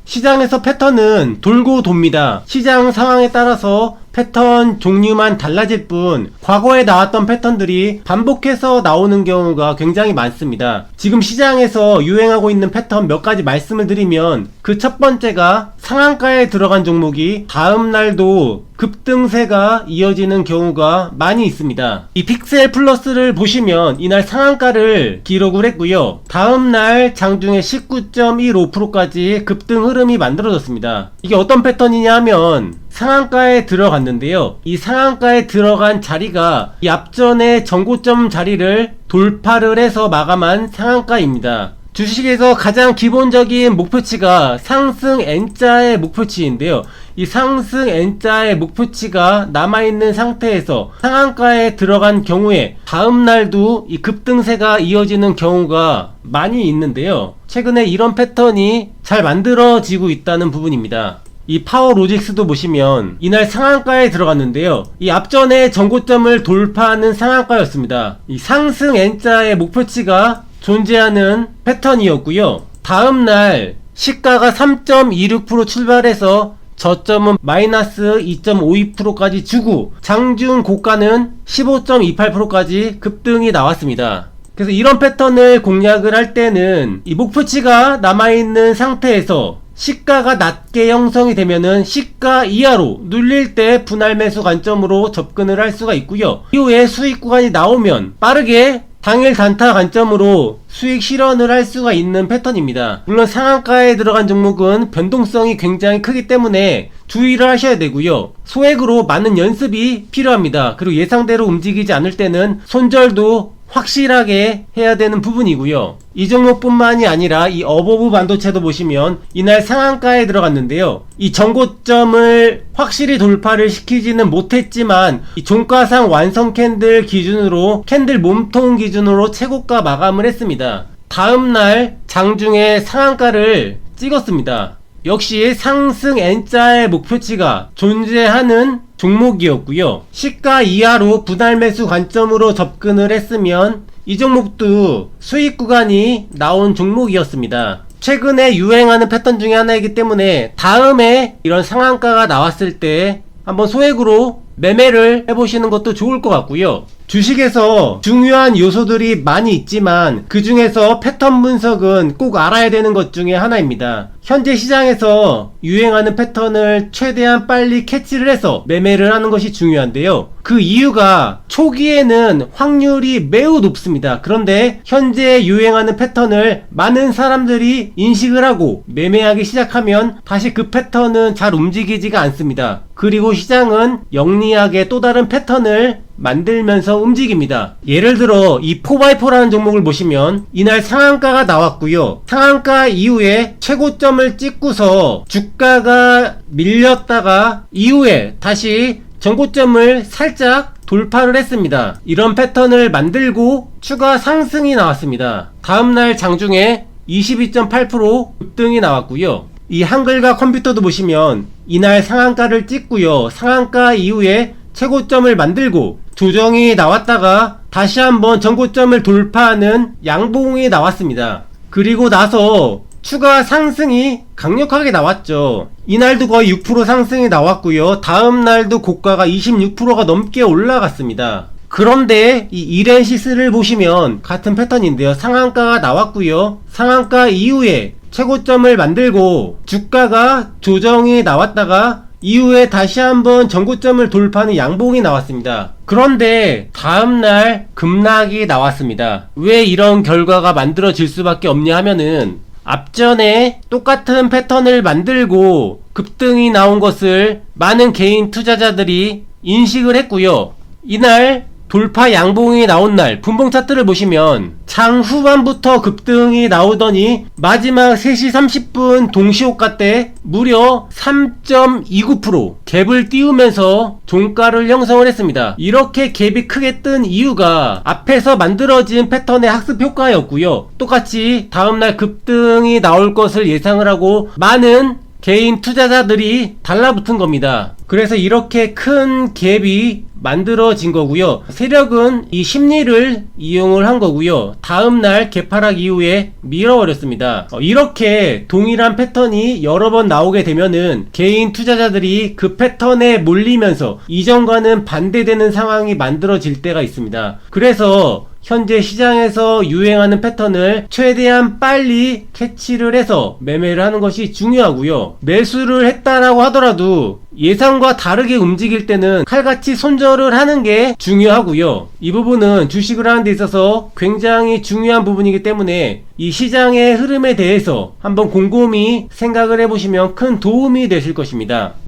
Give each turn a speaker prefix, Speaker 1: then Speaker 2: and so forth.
Speaker 1: 시장에서 패턴은 돌고 돕니다. 시장 상황에 따라서 패턴 종류만 달라질 뿐 과거에 나왔던 패턴들이 반복해서 나오는 경우가 굉장히 많습니다. 지금 시장에서 유행하고 있는 패턴 몇 가지 말씀을 드리면, 그 첫 번째가 상한가에 들어간 종목이 다음날도 급등세가 이어지는 경우가 많이 있습니다. 이 픽셀 플러스를 보시면 이날 상한가를 기록을 했고요, 다음날 장중에 19.15%까지 급등 흐름이 만들어졌습니다. 이게 어떤 패턴이냐 하면, 상한가에 들어갔는데요, 이 상한가에 들어간 자리가 이 앞전의 전고점 자리를 돌파를 해서 마감한 상한가입니다. 주식에서 가장 기본적인 목표치가 상승 N자의 목표치인데요, 이 상승 N자의 목표치가 남아있는 상태에서 상한가에 들어간 경우에 다음날도 이 급등세가 이어지는 경우가 많이 있는데요, 최근에 이런 패턴이 잘 만들어지고 있다는 부분입니다. 이 파워로직스도 보시면 이날 상한가에 들어갔는데요, 이 앞전에 전고점을 돌파하는 상한가였습니다. 이 상승 N자의 목표치가 존재하는 패턴이었고요, 다음날 시가가 3.26% 출발해서 저점은 마이너스 2.52%까지 주고 장중 고가는 15.28%까지 급등이 나왔습니다. 그래서 이런 패턴을 공략을 할 때는 이 목표치가 남아있는 상태에서 시가가 낮게 형성이 되면은 시가 이하로 눌릴 때 분할 매수 관점으로 접근을 할 수가 있고요, 이후에 수익 구간이 나오면 빠르게 당일 단타 관점으로 수익 실현을 할 수가 있는 패턴입니다. 물론 상한가에 들어간 종목은 변동성이 굉장히 크기 때문에 주의를 하셔야 되고요, 소액으로 많은 연습이 필요합니다. 그리고 예상대로 움직이지 않을 때는 손절도 확실하게 해야 되는 부분이고요. 이 종목뿐만이 아니라 이 어버브 반도체도 보시면 이날 상한가에 들어갔는데요, 이 전고점을 확실히 돌파를 시키지는 못했지만 이 종가상 완성 캔들 기준으로, 캔들 몸통 기준으로 최고가 마감을 했습니다. 다음날 장중에 상한가를 찍었습니다. 역시 상승 N자의 목표치가 존재하는 종목이었고요, 시가 이하로 분할 매수 관점으로 접근을 했으면 이 종목도 수익 구간이 나온 종목이었습니다. 최근에 유행하는 패턴 중에 하나이기 때문에 다음에 이런 상한가가 나왔을 때 한번 소액으로 매매를 해보시는 것도 좋을 것 같고요. 주식에서 중요한 요소들이 많이 있지만 그 중에서 패턴 분석은 꼭 알아야 되는 것 중에 하나입니다. 현재 시장에서 유행하는 패턴을 최대한 빨리 캐치를 해서 매매를 하는 것이 중요한데요, 그 이유가 초기에는 확률이 매우 높습니다. 그런데 현재 유행하는 패턴을 많은 사람들이 인식을 하고 매매하기 시작하면 다시 그 패턴은 잘 움직이지가 않습니다. 그리고 시장은 영리하게 또 다른 패턴을 만들면서 움직입니다. 예를 들어 이 4x4라는 종목을 보시면 이날 상한가가 나왔고요, 상한가 이후에 최고점을 찍고서 주가가 밀렸다가 이후에 다시 전고점을 살짝 돌파를 했습니다. 이런 패턴을 만들고 추가 상승이 나왔습니다. 다음날 장중에 22.8% 급등이 나왔고요, 이 한글과 컴퓨터도 보시면 이날 상한가를 찍고요, 상한가 이후에 최고점을 만들고 조정이 나왔다가 다시 한번 전고점을 돌파하는 양봉이 나왔습니다. 그리고 나서 추가 상승이 강력하게 나왔죠. 이날도 거의 6% 상승이 나왔고요, 다음날도 고가가 26%가 넘게 올라갔습니다. 그런데 이 이렌시스를 보시면 같은 패턴인데요, 상한가가 나왔고요, 상한가 이후에 최고점을 만들고 주가가 조정이 나왔다가 이후에 다시 한번 전고점을 돌파하는 양봉이 나왔습니다. 그런데 다음날 급락이 나왔습니다. 왜 이런 결과가 만들어질 수밖에 없냐 하면은, 앞전에 똑같은 패턴을 만들고 급등이 나온 것을 많은 개인 투자자들이 인식을 했고요, 이날 돌파 양봉이 나온 날 분봉 차트를 보시면 장 후반부터 급등이 나오더니 마지막 3시 30분 동시호가 때 무려 3.29% 갭을 띄우면서 종가를 형성을 했습니다. 이렇게 갭이 크게 뜬 이유가 앞에서 만들어진 패턴의 학습 효과였고요, 똑같이 다음날 급등이 나올 것을 예상을 하고 많은 개인 투자자들이 달라붙은 겁니다. 그래서 이렇게 큰 갭이 만들어진 거고요. 세력은 이 심리를 이용을 한 거고요. 다음날 개파락 이후에 밀어버렸습니다. 이렇게 동일한 패턴이 여러 번 나오게 되면은 개인 투자자들이 그 패턴에 몰리면서 이전과는 반대되는 상황이 만들어질 때가 있습니다. 그래서 현재 시장에서 유행하는 패턴을 최대한 빨리 캐치를 해서 매매를 하는 것이 중요하고요. 매수를 했다라고 하더라도 예상과 다르게 움직일 때는 칼같이 손절을 하는 게 중요하고요. 이 부분은 주식을 하는 데 있어서 굉장히 중요한 부분이기 때문에 이 시장의 흐름에 대해서 한번 곰곰이 생각을 해보시면 큰 도움이 되실 것입니다.